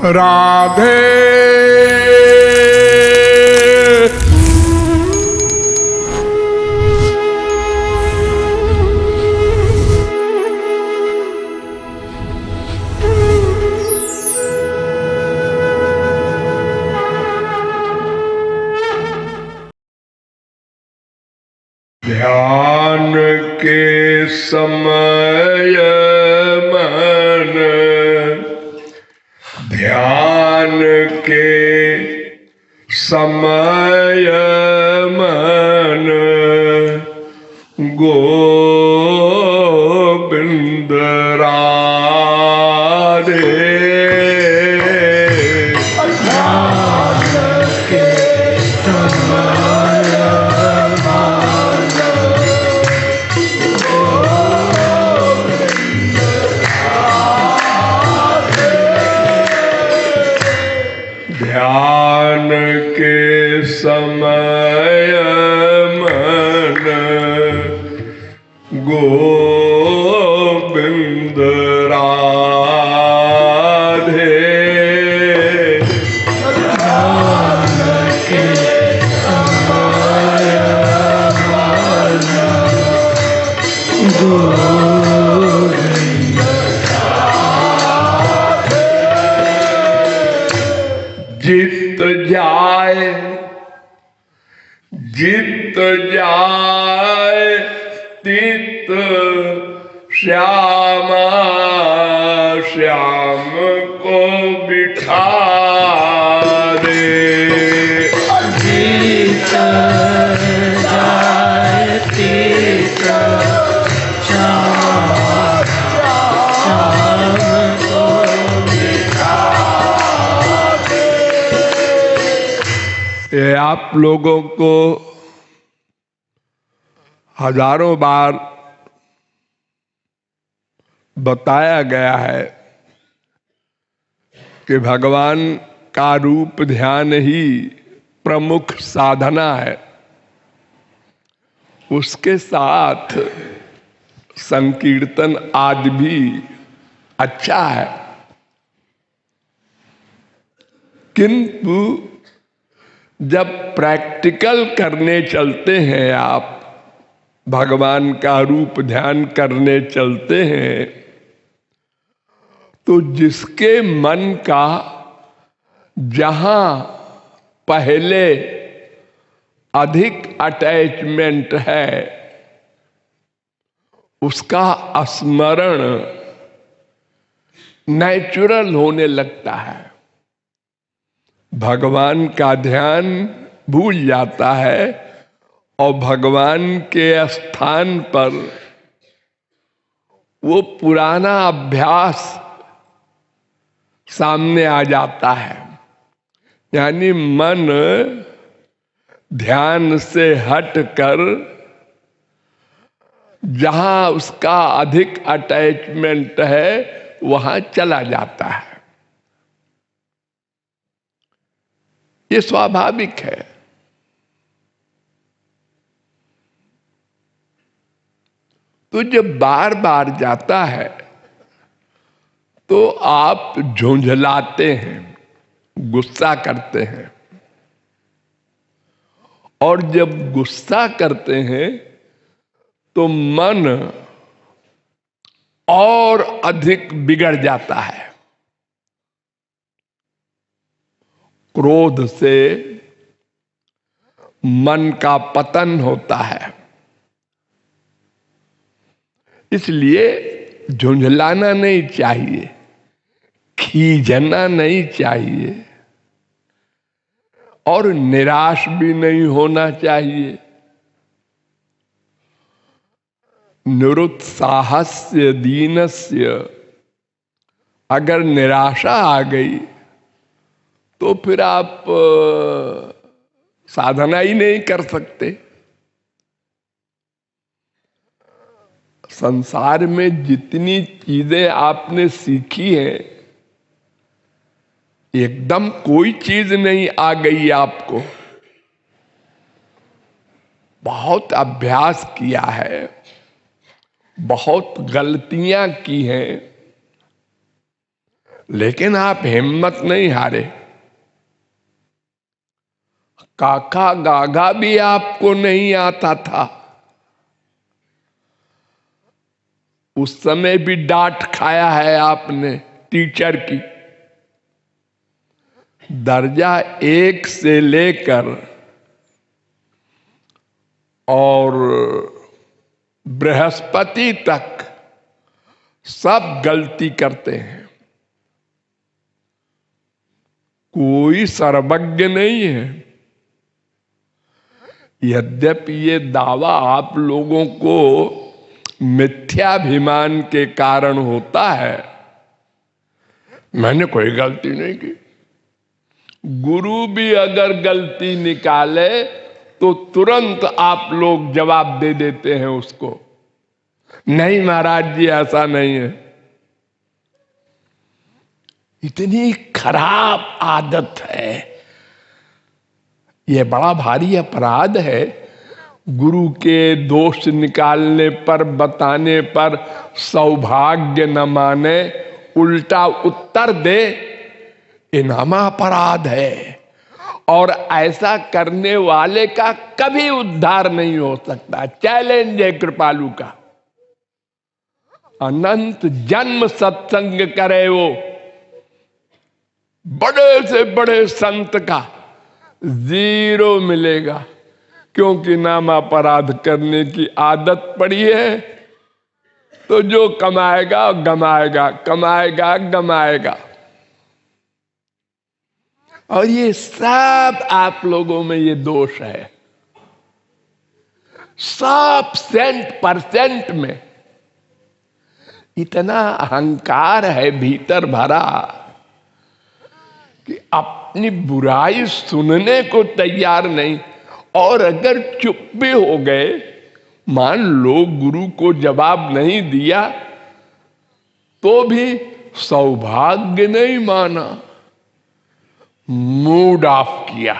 राधे ध्यान के समय मन, ध्यान के समय मन, गोविंद राधे। ध्यान के समय मन, गोविंद राधे। ध्यान के समय मन, गोविंद राधे। जीत जाए, जीत जाए तीत श्यामा, श्याम को बिठा दे। जीत जाए तीत श्यामा, श्याम को बिठा दे। ये आप लोगों को हजारों बार बताया गया है कि भगवान का रूप ध्यान ही प्रमुख साधना है। उसके साथ संकीर्तन आदि भी अच्छा है, किंतु जब प्रैक्टिकल करने चलते हैं, आप भगवान का रूप ध्यान करने चलते हैं, तो जिसके मन का जहां पहले अधिक अटैचमेंट है, उसका स्मरण नेचुरल होने लगता है, भगवान का ध्यान भूल जाता है और भगवान के स्थान पर वो पुराना अभ्यास सामने आ जाता है। यानी मन ध्यान से हटकर जहां उसका अधिक अटैचमेंट है वहां चला जाता है। ये स्वाभाविक है। तो जब बार बार जाता है तो आप झुंझलाते हैं, गुस्सा करते हैं, और जब गुस्सा करते हैं तो मन और अधिक बिगड़ जाता है। क्रोध से मन का पतन होता है। इसलिए झुंझलाना नहीं चाहिए, खींचना नहीं चाहिए, और निराश भी नहीं होना चाहिए। निरुत्साहस्य दीनस्य, अगर निराशा आ गई तो फिर आप साधना ही नहीं कर सकते। संसार में जितनी चीजें आपने सीखी हैं, एकदम कोई चीज नहीं आ गई आपको। बहुत अभ्यास किया है, बहुत गलतियां की हैं, लेकिन आप हिम्मत नहीं हारे। काका गागा भी आपको नहीं आता था, उस समय भी डांट खाया है आपने टीचर की। दर्जा 1 से लेकर और बृहस्पति तक सब गलती करते हैं, कोई सर्वज्ञ नहीं है। यद्यपि ये दावा आप लोगों को मिथ्याभिमान के कारण होता है, मैंने कोई गलती नहीं की। गुरु भी अगर गलती निकाले तो तुरंत आप लोग जवाब दे देते हैं उसको, नहीं महाराज जी ऐसा नहीं है। इतनी खराब आदत है, यह बड़ा भारी अपराध है। गुरु के दोष निकालने पर, बताने पर सौभाग्य न माने, उल्टा उत्तर दे, ये नामा अपराध है। और ऐसा करने वाले का कभी उद्धार नहीं हो सकता। चैलेंज है कृपालु का। अनंत जन्म सत्संग करे वो, बड़े से बड़े संत का 0 मिलेगा, क्योंकि नाम अपराध करने की आदत पड़ी है। तो जो कमाएगा गमाएगा, कमाएगा गमाएगा। और ये सब आप लोगों में ये दोष है, 100% में इतना अहंकार है भीतर भरा कि अपनी बुराई सुनने को तैयार नहीं। और अगर चुप भी हो गए, मान लो गुरु को जवाब नहीं दिया, तो भी सौभाग्य नहीं माना, मूड ऑफ किया,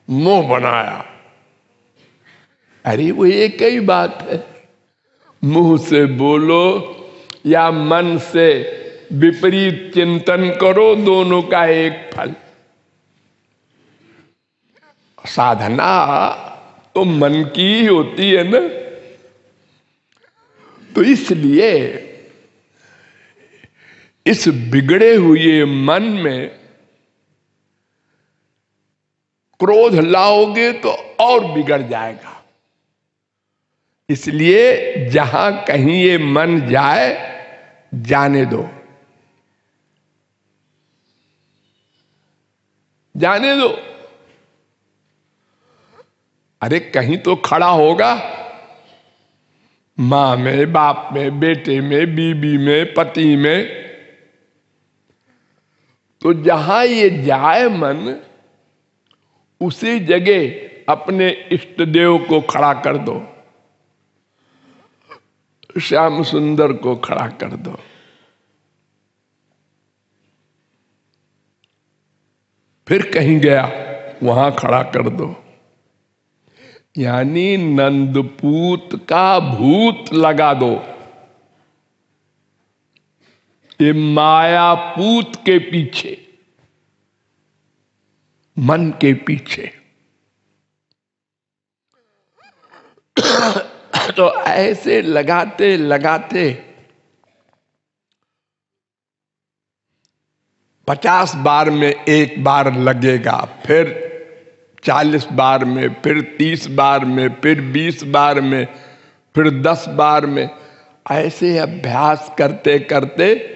मुंह बनाया। अरे वो एक ही बात है, मुंह से बोलो या मन से विपरीत चिंतन करो, दोनों का एक फल। साधना तो मन की ही होती है ना। तो इसलिए इस बिगड़े हुए मन में क्रोध लाओगे तो और बिगड़ जाएगा। इसलिए जहां कहीं ये मन जाए, जाने दो, जाने दो। अरे कहीं तो खड़ा होगा, मां में, बाप में, बेटे में, बीबी में, पति में। तो जहां ये जाए मन, उसी जगह अपने इष्ट देव को खड़ा कर दो, श्याम सुंदर को खड़ा कर दो। फिर कहीं गया, वहां खड़ा कर दो। यानी नंदपूत का भूत लगा दो, ये मायापूत के पीछे, मन के पीछे। तो ऐसे लगाते लगाते 50 बार में एक बार लगेगा, फिर 40 बार में, फिर 30 बार में, फिर 20 बार में, फिर 10 बार में। ऐसे अभ्यास करते करते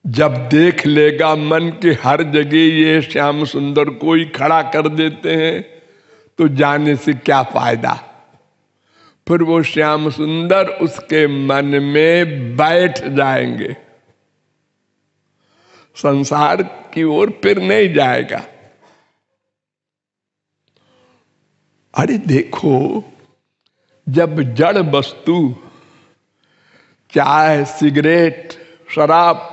जब देख लेगा मन के हर जगह ये श्याम सुंदर को ही खड़ा कर देते हैं, तो जाने से क्या फायदा। फिर वो श्याम सुंदर उसके मन में बैठ जाएंगे, संसार की ओर फिर नहीं जाएगा। अरे देखो, जब जड़ वस्तु, चाय, सिगरेट, शराब,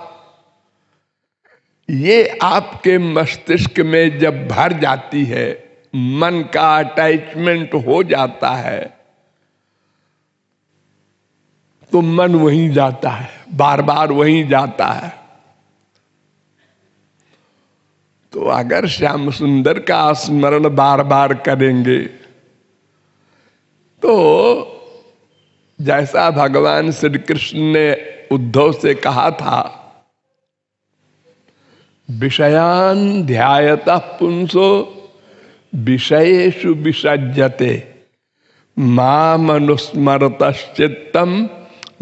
ये आपके मस्तिष्क में जब भर जाती है, मन का अटैचमेंट हो जाता है, तो मन वहीं जाता है, बार बार वहीं जाता है। तो अगर श्याम सुंदर का स्मरण बार बार करेंगे तो जैसा भगवान श्री कृष्ण ने उद्धव से कहा था, विषयान ध्यायतः पुंसो विषयेषु विसज्जते माम अनुस्मरतश्चित्तम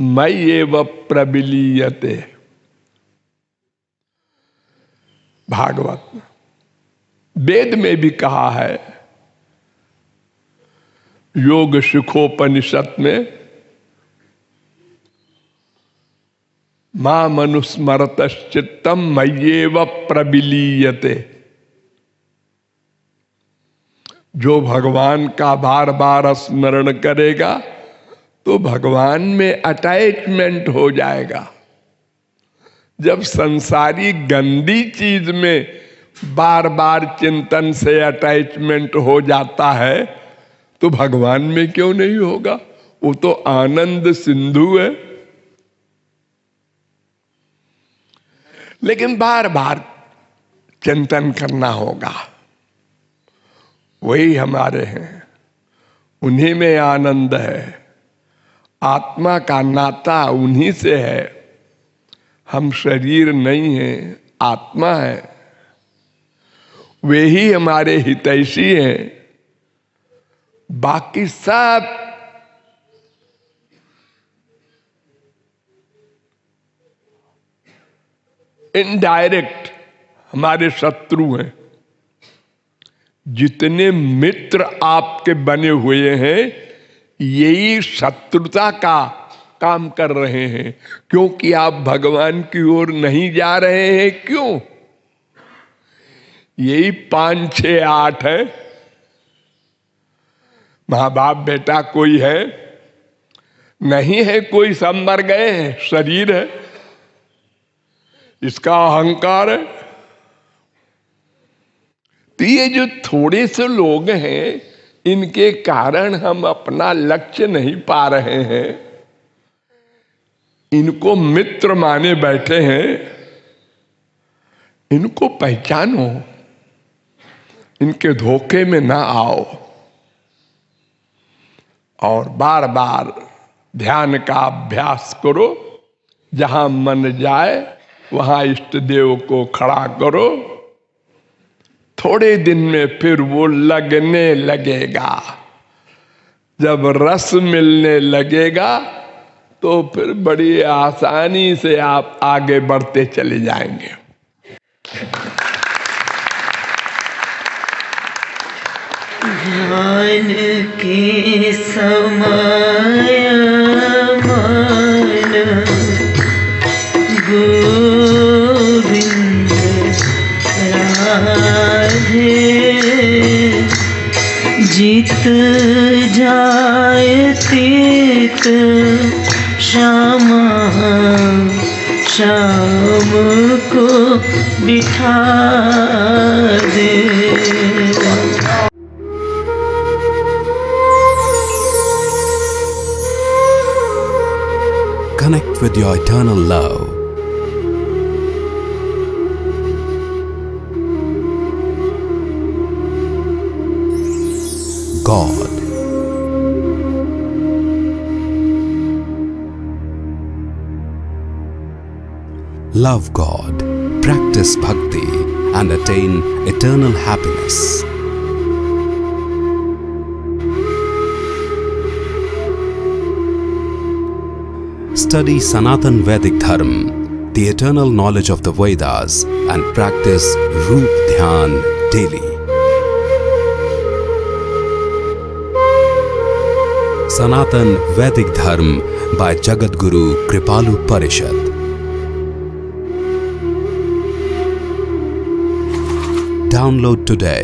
मय्येव प्रविलीयते। भागवत वेद में भी कहा है, योग सुखोपनिषद में, माम अनुस्मरतश्चित्तम मय्येव प्रविलीयते। जो भगवान का बार बार स्मरण करेगा तो भगवान में अटैचमेंट हो जाएगा। जब संसारी गंदी चीज में बार बार चिंतन से अटैचमेंट हो जाता है तो भगवान में क्यों नहीं होगा? वो तो आनंद सिंधु है। लेकिन बार बार चिंतन करना होगा। वही हमारे हैं, उन्हीं में आनंद है। आत्मा का नाता उन्हीं से है। हम शरीर नहीं हैं, आत्मा है। वे ही हमारे हितैषी हैं। बाकी सब इनडायरेक्ट हमारे शत्रु हैं। जितने मित्र आपके बने हुए हैं यही शत्रुता का काम कर रहे हैं, क्योंकि आप भगवान की ओर नहीं जा रहे हैं। क्यों? यही 5, 6, 8 है। माँ बाप बेटा कोई है नहीं है, कोई सब मर गए हैं। शरीर है, इसका अहंकार है। तो ये जो थोड़े से लोग हैं, इनके कारण हम अपना लक्ष्य नहीं पा रहे हैं। इनको मित्र माने बैठे हैं। इनको पहचानो, इनके धोखे में ना आओ और बार बार ध्यान का अभ्यास करो। जहां मन जाए वहां इष्ट देव को खड़ा करो। थोड़े दिन में फिर वो लगने लगेगा। जब रस मिलने लगेगा तो फिर बड़ी आसानी से आप आगे बढ़ते चले जाएंगे। ध्यान के समय मन गोविंद राधे, जीत जाए तीत श्यामा श्याम को बिठा दे। Connect with your eternal love. God. Love God, practice bhakti and attain eternal happiness. Study Sanatan Vedic Dharma, the eternal knowledge of the Vedas, and practice Roop Dhyan daily. Sanatan Vedic Dharma by Jagat Guru Kripalu Parishad. Download today